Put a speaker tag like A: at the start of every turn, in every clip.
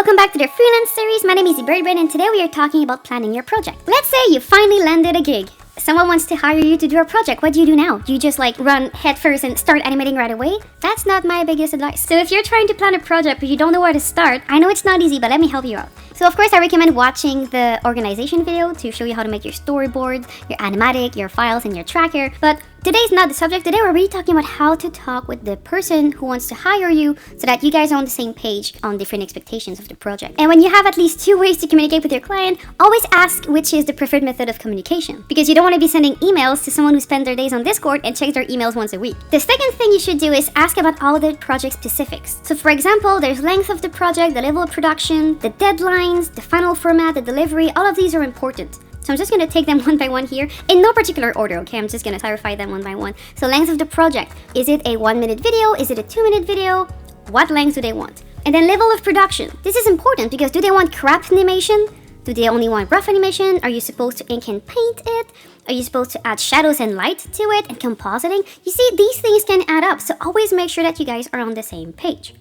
A: Welcome back to the Freelance series. My name is ZeBirdBrain and today we are talking about planning your project. Let's say you finally landed a gig. Someone wants to hire you to do a project. What do you do now? Do you just run headfirst and start animating right away? That's not my biggest advice. So if you're trying to plan a project but you don't know where to start, I know it's not easy, but let me help you out. So of course I recommend watching the organization video to show you how to make your storyboard, your animatic, your files, and your tracker. But today's not the subject. Today we're really talking about how to talk with the person who wants to hire you so that you guys are on the same page on different expectations of the project. And when you have at least 2 ways to communicate with your client, always ask which is the preferred method of communication. Because you don't want to be sending emails to someone who spends their days on Discord and checks their emails once a week. The second thing you should do is ask about all the project specifics. So for example, there's length of the project, the level of production, the deadlines, the final format, the delivery. All of these are important. So I'm just going to take them one by one here, in no particular order, okay? I'm just going to clarify them one by one. So length of the project. Is it a 1-minute video? Is it a 2-minute video? What length do they want? And then level of production. This is important because do they want crap animation? Do they only want rough animation? Are you supposed to ink and paint it? Are you supposed to add shadows and light to it and compositing? You see, these things can add up, so always make sure that you guys are on the same page.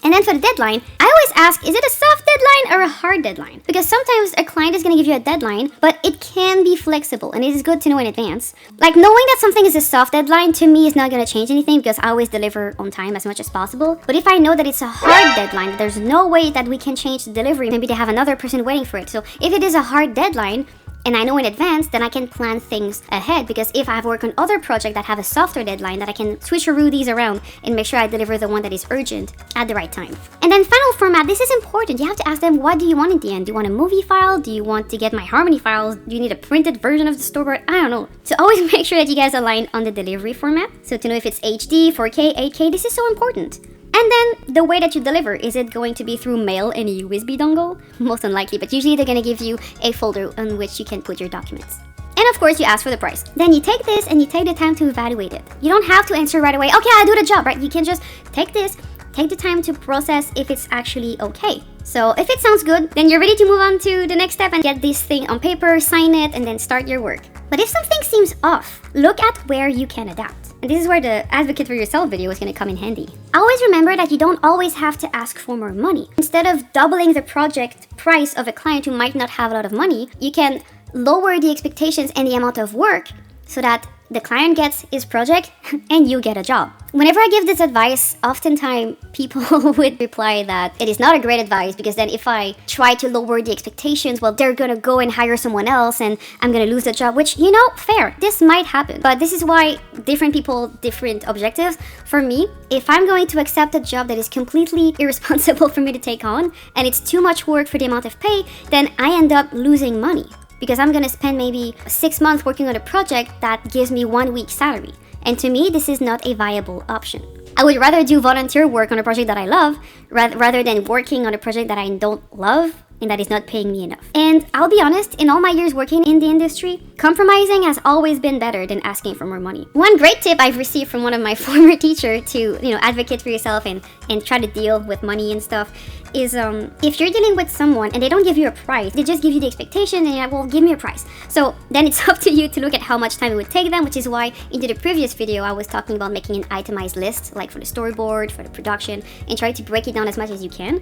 A: And then for the deadline, I always ask, is it a soft deadline or a hard deadline? Because sometimes a client is going to give you a deadline, but it can be flexible, and it is good to know in advance. Knowing that something is a soft deadline to me is not going to change anything because I always deliver on time as much as possible. But if I know that it's a hard deadline, there's no way that we can change the delivery. Maybe they have another person waiting for it. So if it is a hard deadline, and I know in advance, then I can plan things ahead, because if I have worked on other projects that have a softer deadline, that I can switcheroo these around and make sure I deliver the one that is urgent at the right time. And then final format, this is important. You have to ask them, what do you want in the end? Do you want a movie file? Do you want to get my Harmony files? Do you need a printed version of the storyboard? I don't know. So always make sure that you guys align on the delivery format. So to know if it's HD, 4K, 8K, this is so important. And then the way that you deliver, is it going to be through mail and a USB dongle? Most unlikely, but usually they're going to give you a folder on which you can put your documents. And of course, you ask for the price. Then you take this and you take the time to evaluate it. You don't have to answer right away, okay, I'll do the job, right? You can just take this, take the time to process if it's actually okay. So if it sounds good, then you're ready to move on to the next step and get this thing on paper, sign it, and then start your work. But if something seems off, look at where you can adapt. And this is where the advocate for yourself video is going to come in handy. Always remember that you don't always have to ask for more money. Instead of doubling the project price of a client who might not have a lot of money, you can lower the expectations and the amount of work so that the client gets his project and you get a job. Whenever I give this advice, oftentimes people would reply that it is not a great advice, because then if I try to lower the expectations, well, they're gonna go and hire someone else and I'm gonna lose the job, which, fair. This might happen. But this is why different people, different objectives. For me, if I'm going to accept a job that is completely irresponsible for me to take on and it's too much work for the amount of pay, then I end up losing money. Because I'm gonna spend maybe 6 months working on a project that gives me 1 week's salary. And to me, this is not a viable option. I would rather do volunteer work on a project that I love rather than working on a project that I don't love and that is not paying me enough. And I'll be honest, in all my years working in the industry, compromising has always been better than asking for more money. One great tip I've received from one of my former teachers to, advocate for yourself and try to deal with money and stuff is if you're dealing with someone and they don't give you a price, they just give you the expectation and you're like, well, give me a price. So then it's up to you to look at how much time it would take them, which is why into the previous video I was talking about making an itemized list, like for the storyboard, for the production, and try to break it down as much as you can.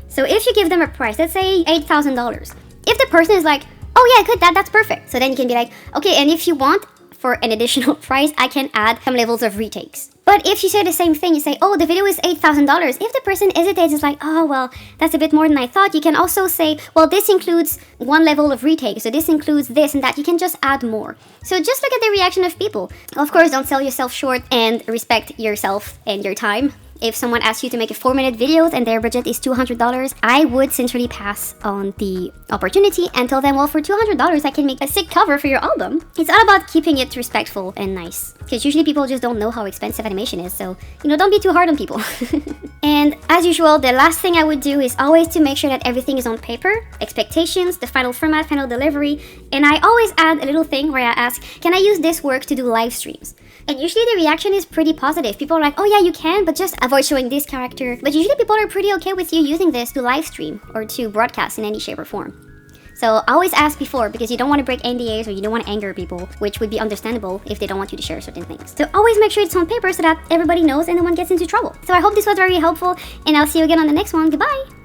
A: So if you give them a price, let's say $8,000. If the person is like, oh yeah, good, that's perfect. So then you can be like, okay, and if you want for an additional price, I can add some levels of retakes. But if you say the same thing, you say, oh, the video is $8,000. If the person hesitates, it's like, oh, well, that's a bit more than I thought. You can also say, well, this includes 1 level of retake. So this includes this and that. You can just add more. So just look at the reaction of people. Of course, don't sell yourself short and respect yourself and your time. If someone asks you to make a 4-minute video and their budget is $200, I would sincerely pass on the opportunity and tell them, well, for $200, I can make a sick cover for your album. It's all about keeping it respectful and nice, because usually people just don't know how expensive animation is. So, don't be too hard on people. And as usual, the last thing I would do is always to make sure that everything is on paper, expectations, the final format, final delivery. And I always add a little thing where I ask, can I use this work to do live streams? And usually the reaction is pretty positive. People are like, oh yeah, you can, but just avoid showing this character. But usually people are pretty okay with you using this to live stream or to broadcast in any shape or form. So always ask before, because you don't want to break NDAs or you don't want to anger people, which would be understandable if they don't want you to share certain things. So always make sure it's on paper so that everybody knows and no one gets into trouble. So I hope this was very helpful, and I'll see you again on the next one. Goodbye!